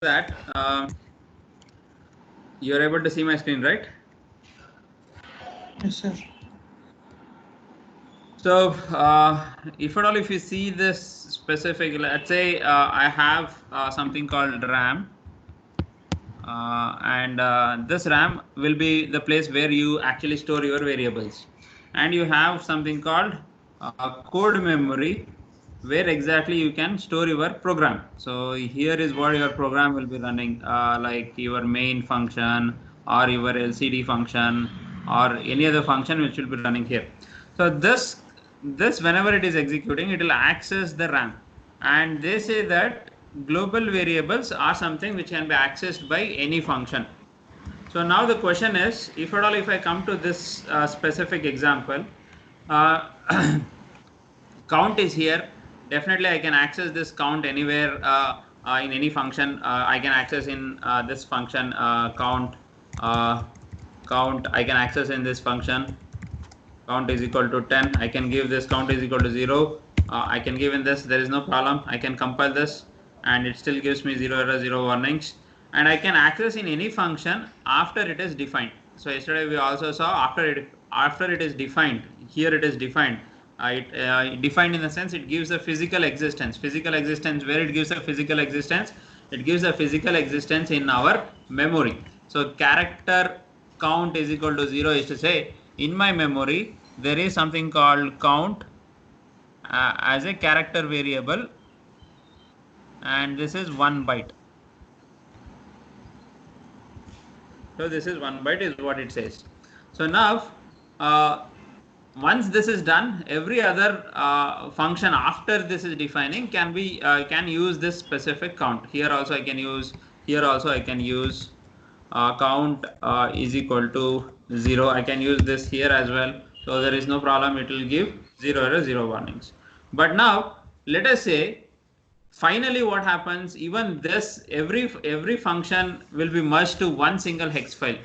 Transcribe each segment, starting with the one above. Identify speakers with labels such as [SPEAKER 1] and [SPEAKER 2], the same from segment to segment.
[SPEAKER 1] that you're able to see my screen, right?
[SPEAKER 2] Yes, sir.
[SPEAKER 1] So if you see this specific, let's say I have something called RAM, and this RAM will be the place where you actually store your variables, and you have something called code memory, where exactly you can store your program. So here is what your program will be running, like your main function or your LCD function or any other function which will be running here. So this whenever it is executing, it will access the RAM, and they say that global variables are something which can be accessed by any function. So now the question is, if at all, if I come to this specific example, uh, count is here. Definitely I can access this count anywhere in any function. I can access in this function count. Count I can access in this function. Count is equal to 10. I can give this count is equal to 0. I can give in this, there is no problem. I can compile this and it still gives me 0 error, 0 warnings. And I can access in any function after it is defined. So yesterday we also saw after it is defined. Here it is defined. Defined in the sense it gives a physical existence. Physical existence, where it gives a physical existence, it gives a physical existence in our memory. So character count is equal to 0 is to say, in my memory there is something called count as a character variable, and this is 1 byte. So this is 1 byte is what it says. So now once this is done, every other function after this is defining can use this specific count. Here also I can use, here also I can use count is equal to 0. I can use this here as well. So there is no problem. It will give 0 error, 0 warnings. But now let us say finally what happens, even this every function will be merged to one single hex file,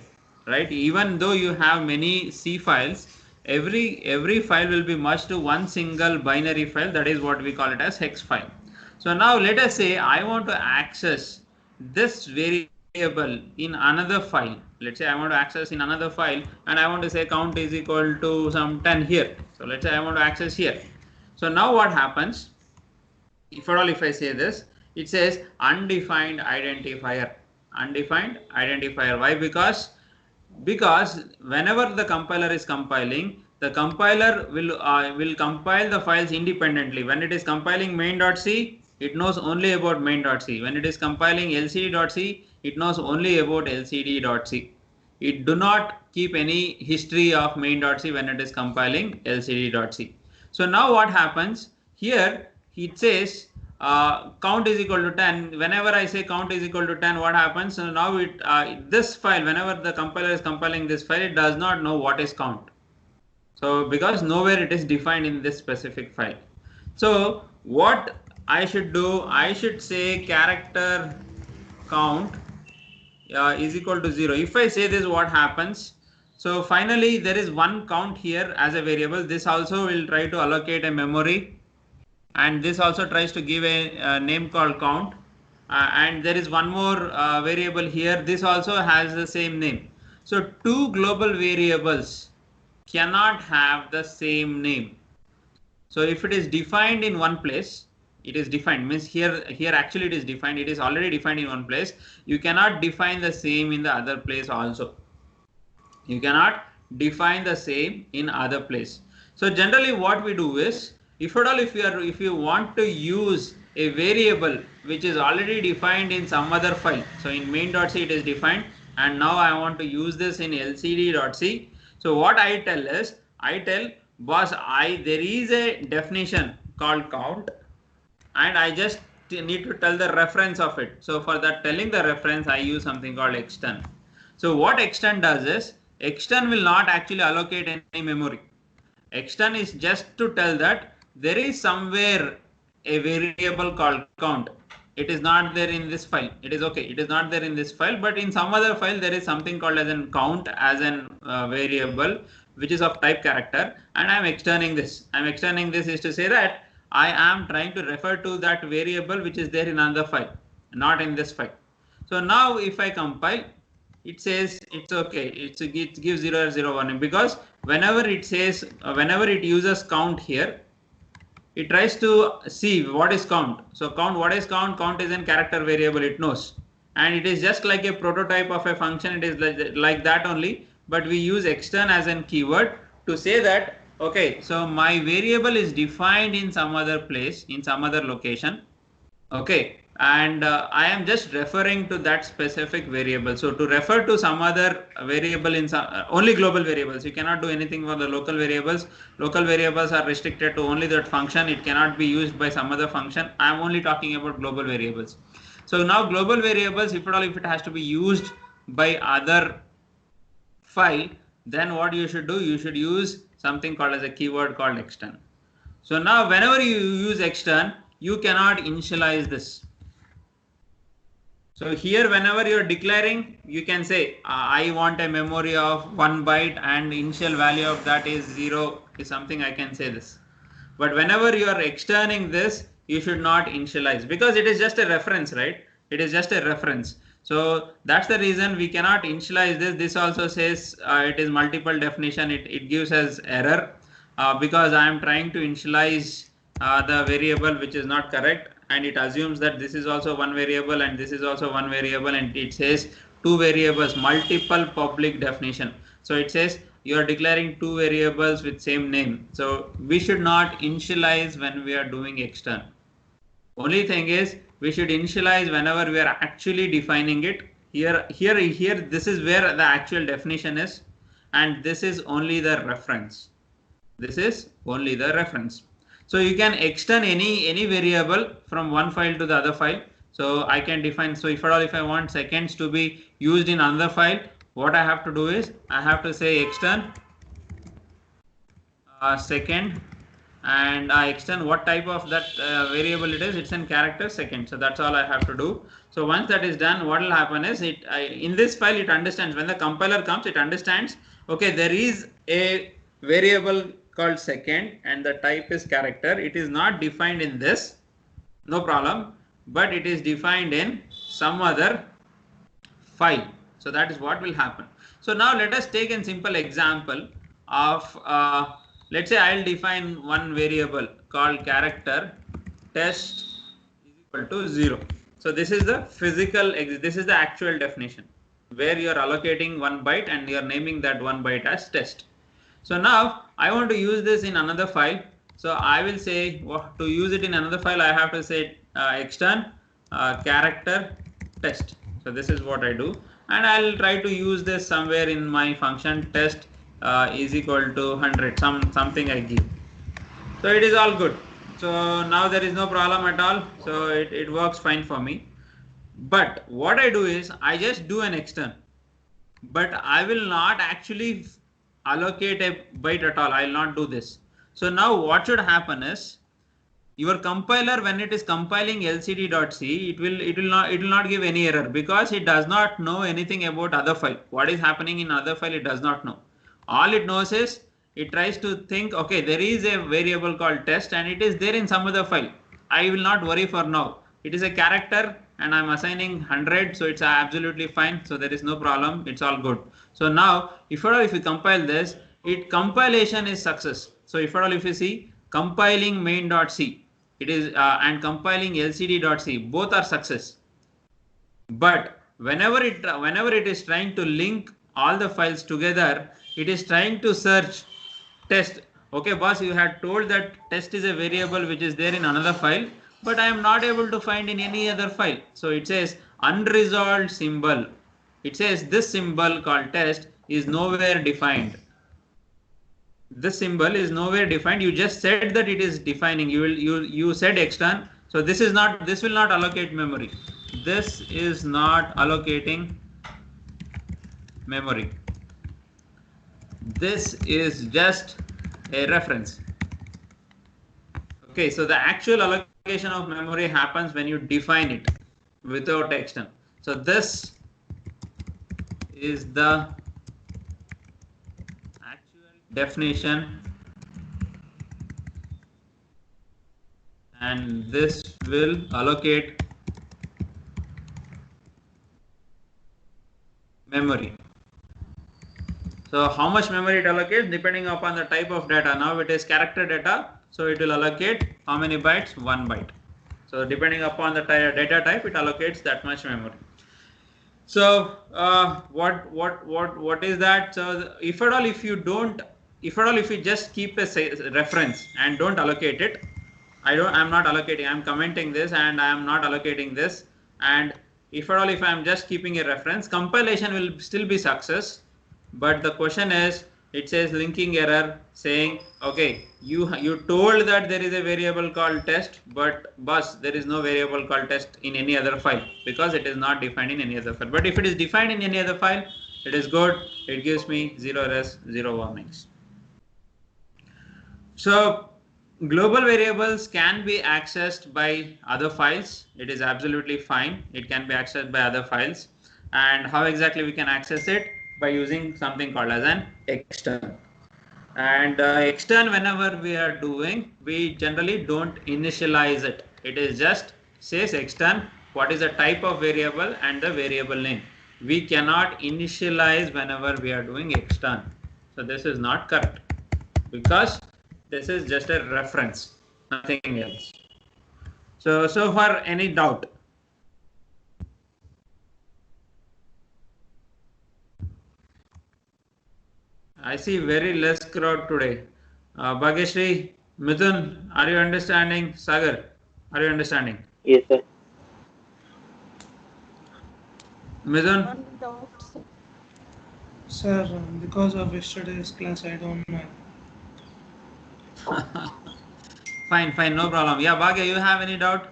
[SPEAKER 1] right? Even though you have many C files, every file will be merged to one single binary file. That is what we call it as hex file. So now let us say I want to access this variable in another file. Let's say I want to access in another file and I want to say count is equal to some 10 here. So let's say I want to access here. So now what happens, if at all if I say this, it says undefined identifier. Undefined identifier. Why? Because whenever the compiler is compiling, the compiler will compile the files independently. When it is compiling main.c, it knows only about main.c. When it is compiling lcd.c, it knows only about lcd.c. It do not keep any history of main.c when it is compiling lcd.c. So now what happens here, it says count is equal to 10. Whenever I say count is equal to 10, what happens? So now this file, whenever the compiler is compiling this file, it does not know what is count. So because nowhere it is defined in this specific file. So what I should do, I should say character count is equal to 0. If I say this, what happens? So finally there is one count here as a variable. This also will try to allocate a memory, and this also tries to give a name called count, and there is one more variable here. This also has the same name. So two global variables cannot have the same name. So if it is defined in one place, it is defined, means here actually it is defined, it is already defined in one place, you cannot define the same in the other place also. You cannot define the same in other place. So generally what we do is, if at all if you want to use a variable which is already defined in some other file, so in main.c it is defined, and now I want to use this in lcd.c. So what I tell is, I tell boss, there is a definition called count, and I just need to tell the reference of it. So for that telling the reference, I use something called extern. So what extern does is, extern will not actually allocate any memory. Extern is just to tell that there is somewhere a variable called count. It is not there in this file. It is okay. It is not there in this file, but in some other file there is something called as an count as an variable which is of type character, and I am extending this. I am extending this is to say that I am trying to refer to that variable which is there in another file, not in this file. So now if I compile, it says it's okay. It gives 0 or 0 1 because whenever it says whenever it uses count here, it tries to see what is count. So count, what is count? Count is a character variable, it knows, and it is just like a prototype of a function. It is like that only, but we use extern as a keyword to say that okay, so my variable is defined in some other place, in some other location. Okay, and I am just referring to that specific variable. So to refer to some other variable in some only global variables, you cannot do anything for the local variables. Local variables are restricted to only that function. It cannot be used by some other function. I am only talking about global variables. So now global variables, if at all, if it has to be used by other file, then what you should do, you should use something called as a keyword called extern. So now whenever you use extern, you cannot initialize this. So here whenever you are declaring, you can say I want a memory of 1 byte and initial value of that is 0 is something, I can say this. But whenever you are externing this, you should not initialize because it is just a reference, right? It is just a reference. So that's the reason we cannot initialize this. This also says it is multiple definition. It gives us error because I am trying to initialize the variable which is not correct, and it assumes that this is also one variable and this is also one variable, and it says two variables, multiple public definition. So it says you are declaring two variables with same name. So we should not initialize when we are doing extern. Only thing is we should initialize whenever we are actually defining it. Here, this is where the actual definition is, and this is only the reference. This is only the reference. So you can extend any variable from one file to the other file. So I can define, so if at all if I want seconds to be used in another file, what I have to do is I have to say extend second, and I extend what type of that variable it is. It's in character second. So that's all I have to do. So once that is done, what will happen is in this file it understands, when the compiler comes, it understands okay, there is a variable called second and the type is character. It is not defined in this, no problem, but it is defined in some other file. So that is what will happen. So now let us take a simple example of let's say I'll define one variable called character test is equal to 0. So this is the physical, this is the actual definition where you are allocating 1 byte and you are naming that 1 byte as test. So now I want to use this in another file. So I will say to use it in another file, I have to say extern character test. So this is what I do, and I'll try to use this somewhere in my function test is equal to 100, something I give. So it is all good. So now there is no problem at all. So it works fine for me. But what I do is I just do an extern, but I will not actually allocate a byte at all. I will not do this. So now what should happen is your compiler, when it is compiling lcd.c, it will not give any error because it does not know anything about other file. What is happening in other file, it does not know. All it knows is it tries to think, okay, there is a variable called test and it is there in some other file. I will not worry for now. It is a character and I'm assigning 100, so it's absolutely fine. So there is no problem. It's all good. So now if you compile this, compilation is success. So if you see compiling main.c, it is and compiling lcd.c, both are success. But whenever it is trying to link all the files together, it is trying to search test. Okay, boss, you had told that test is a variable which is there in another file, but I am not able to find in any other file. So it says unresolved symbol. It says this symbol called test is nowhere defined. This symbol is nowhere defined. You just said that it is defining. You said extern. So this will not allocate memory. This is not allocating memory. This is just a reference. Okay, so the actual allocation of memory happens when you define it without extern. So this is the actual definition, and this will allocate memory. So how much memory it allocates depending upon the type of data. Now it is character data, so it will allocate how many bytes? 1 byte. So depending upon the data type, it allocates that much memory. So what is that? So if at all, if you just keep a reference and don't allocate it, I'm not allocating, I'm commenting this and I am not allocating this, and if at all, if I am just keeping a reference, compilation will still be success. But the question is, it says linking error saying, okay, you told that there is a variable called test, but bus, there is no variable called test in any other file because it is not defined in any other file. But if it is defined in any other file, it is good. It gives me 0 errors, 0 warnings. So global variables can be accessed by other files. It is absolutely fine. It can be accessed by other files. And how exactly we can access it? By using something called as an extern. And extern, whenever we are doing, we generally don't initialize it. It is just says extern, what is the type of variable and the variable name. We cannot initialize whenever we are doing extern. So this is not correct because this is just a reference, nothing else. So far, any doubt? I see very less crowd today. Bhageshri, Mithun, are you understanding? Sagar, are you understanding?
[SPEAKER 2] Yes, sir.
[SPEAKER 1] Mithun?
[SPEAKER 3] Sir, because of yesterday's class, I don't know.
[SPEAKER 1] Fine, no problem. Yeah, Bhagya, you have any doubt?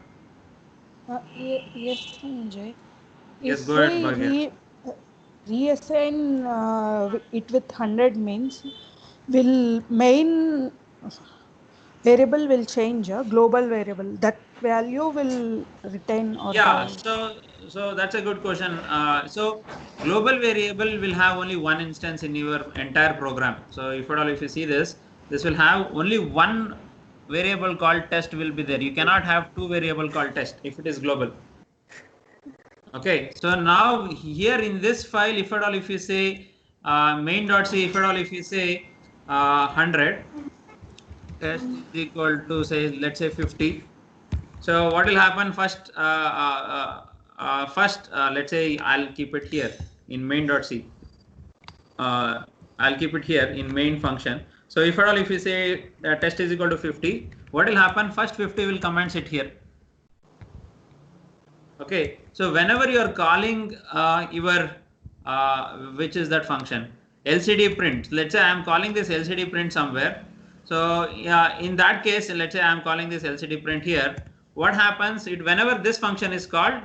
[SPEAKER 4] Yes, Sanjay.
[SPEAKER 1] Yes,
[SPEAKER 4] If
[SPEAKER 1] go ahead, Bhagya.
[SPEAKER 4] reassign it with 100 means, will main variable will change, a global variable, that value will retain or
[SPEAKER 1] Yeah,
[SPEAKER 4] how?
[SPEAKER 1] so that's a good question. So global variable will have only one instance in your entire program. So if at all, if you see this will have only one variable called test will be there. You cannot have two variable called test if it is global. Okay, so now here in this file, if at all, if you say main.c, if at all, if you say 100, test is equal to, say, let's say 50. So what will happen first? Let's say I'll keep it here in main.c. I'll keep it here in main function. So if at all, if you say test is equal to 50, what will happen? First 50 will come and sit here. Okay, so whenever you are calling your which is that function, LCD print, let's say I am calling this LCD print somewhere. So yeah, in that case, let's say I am calling this LCD print here. What happens? Whenever this function is called,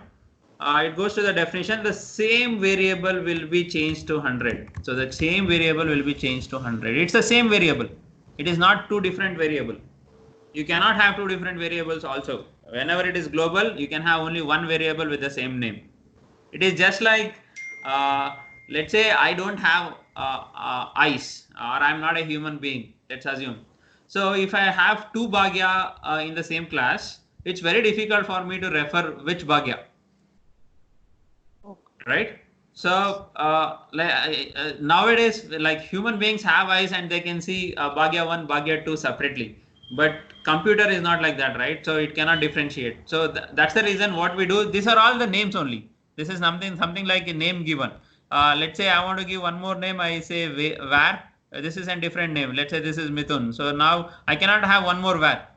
[SPEAKER 1] it goes to the definition, the same variable will be changed to 100. So the same variable will be changed to 100. It's the same variable. It is not two different variable. You cannot have two different variables also. Whenever it is global, you can have only one variable with the same name. It is just like, let's say I don't have eyes, or I'm not a human being, let's assume. So if I have two Bhagya in the same class, it's very difficult for me to refer which Bhagya. Right? So nowadays, like, human beings have eyes and they can see Bhagya 1, Bhagya 2 separately. But computer is not like that, right? So it cannot differentiate. So that's the reason what we do. These are all the names only. This is something like a name given. Let's say I want to give one more name. I say var. This is a different name. Let's say this is Mithun. So now I cannot have one more var.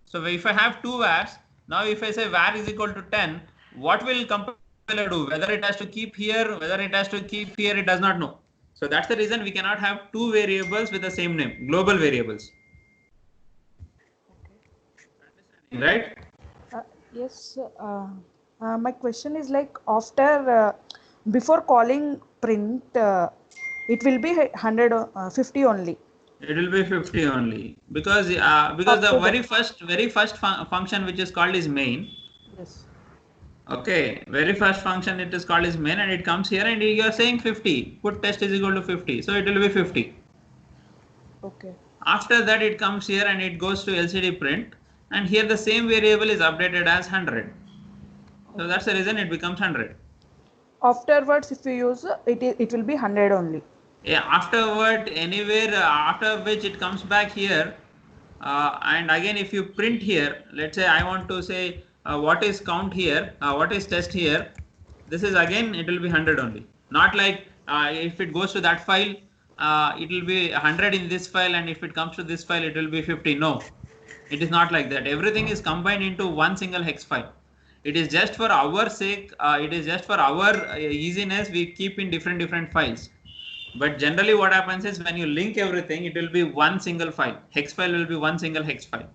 [SPEAKER 1] So if I have two vars, now if I say var is equal to 10, what will compiler do? Whether it has to keep here, whether it has to keep here, it does not know. So that's the reason we cannot have two variables with the same name, global variables. Right?
[SPEAKER 4] Yes. My question is, like, after before calling print, it will be 150 only.
[SPEAKER 1] It will be 50 only because the very first function which is called is main.
[SPEAKER 4] Yes.
[SPEAKER 1] Okay, very first function it is called is main, and it comes here and you are saying 50. Put test is equal to 50, so it will be 50.
[SPEAKER 4] Okay.
[SPEAKER 1] After that it comes here and it goes to LCD print, and here the same variable is updated as 100. So that's the reason it becomes 100.
[SPEAKER 4] afterwards if you use it will be 100 only.
[SPEAKER 1] Yeah, afterward anywhere after which it comes back here, and again if you print here, let's say I want to say what is count here, what is test here, this is again it will be 100 only, not like if it goes to that file it will be 100 in this file, and if it comes to this file it will be 50. No, it is not like that. Everything is combined into one single hex file. It is just for our sake, it is just for our easiness we keep in different files. But generally what happens is when you link everything, it will be one single file. Hex file will be one single hex file.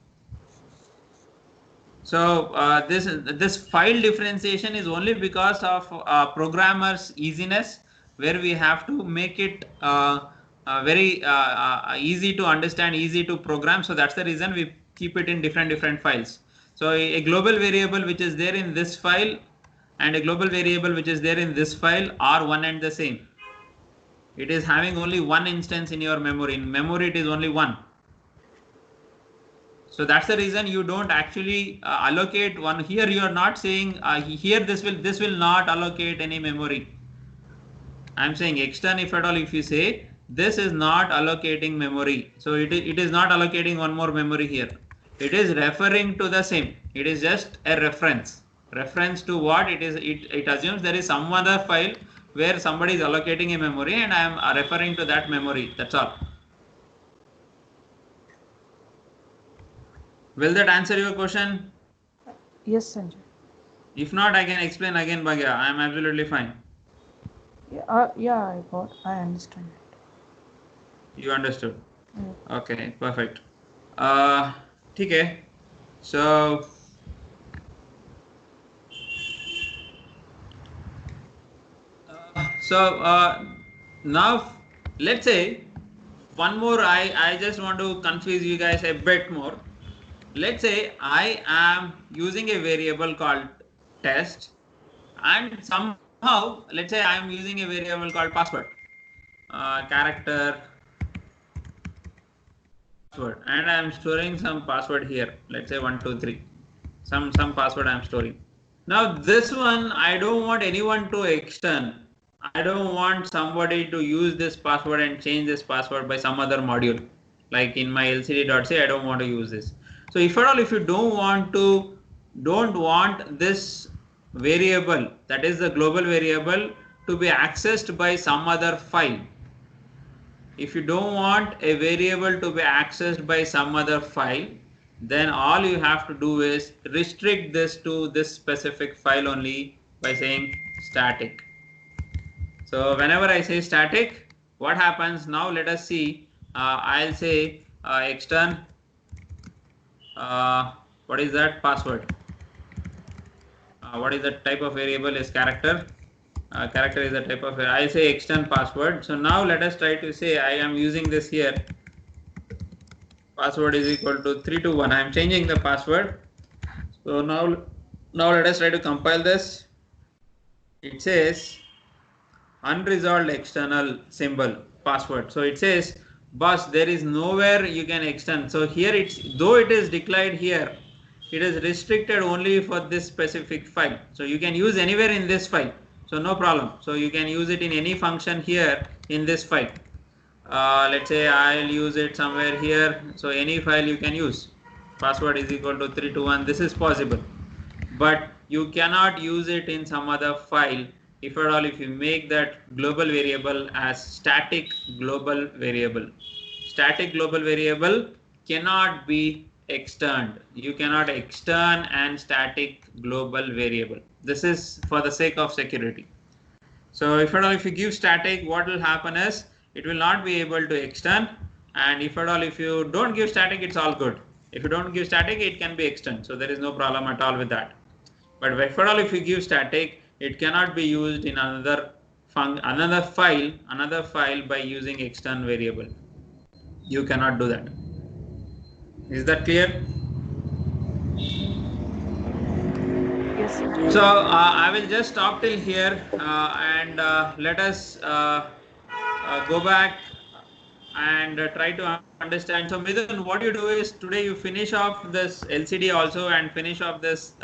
[SPEAKER 1] So this file differentiation is only because of programmers' easiness, where we have to make it very easy to understand, easy to program. So that's the reason we keep it in different files. So a global variable which is there in this file and a global variable which is there in this file are one and the same. It is having only one instance in your memory. In memory, it is only one. So that's the reason you don't actually allocate one. Here you are not saying here this will not allocate any memory. I'm saying extern, if at all, if you say this is not allocating memory. So it is not allocating one more memory here. It is referring to the same. It is just a reference. Reference to what it is. It assumes there is some other file where somebody is allocating a memory and I am referring to that memory. That's all. Will that answer your question?
[SPEAKER 4] Yes, Sanjay.
[SPEAKER 1] If not, I can explain again, Bhagya. I am absolutely fine.
[SPEAKER 4] Yeah, I understand it.
[SPEAKER 1] You understood?
[SPEAKER 4] Yeah.
[SPEAKER 1] Okay, perfect. Okay. So now let's say one more. I just want to confuse you guys a bit more. Let's say I am using a variable called test, and somehow let's say I am using a variable called password, character password, and I am storing some password here. Let's say 123. Some password I am storing. Now this one I don't want anyone to extend. I don't want somebody to use this password and change this password by some other module. Like in my lcd.c, I don't want to use this. So if at all, if you don't want this variable, that is the global variable, to be accessed by some other file. If you don't want a variable to be accessed by some other file, then all you have to do is restrict this to this specific file only by saying static. So whenever I say static, what happens now? Let us see. I'll say extern. What is that? Password. What is the type of variable? Is character. Character is the type of. I'll say extern password. So now let us try to say I am using this here. Password is equal to 321. I am changing the password. So now let us try to compile this. It says unresolved external symbol password. So it says, boss, there is nowhere you can extend. So here though it is declared here, it is restricted only for this specific file. So you can use anywhere in this file. So no problem. So you can use it in any function here in this file. Let's say I'll use it somewhere here. So any file you can use. Password is equal to 321. This is possible, but you cannot use it in some other file. If at all, if you make that global variable as static global variable. Static global variable cannot be externed. You cannot extern and static global variable. This is for the sake of security. So if at all, if you give static, what will happen is it will not be able to extend, and if at all, if you don't give static, it's all good. If you don't give static, it can be extend. So there is no problem at all with that. But if at all, if you give static, it cannot be used in another file by using extern variable. You cannot do that. Is that clear?
[SPEAKER 4] Yes.
[SPEAKER 1] So I will just stop till here and let us go back and try to understand. So Midhun, what you do is today you finish off this LCD also and finish off this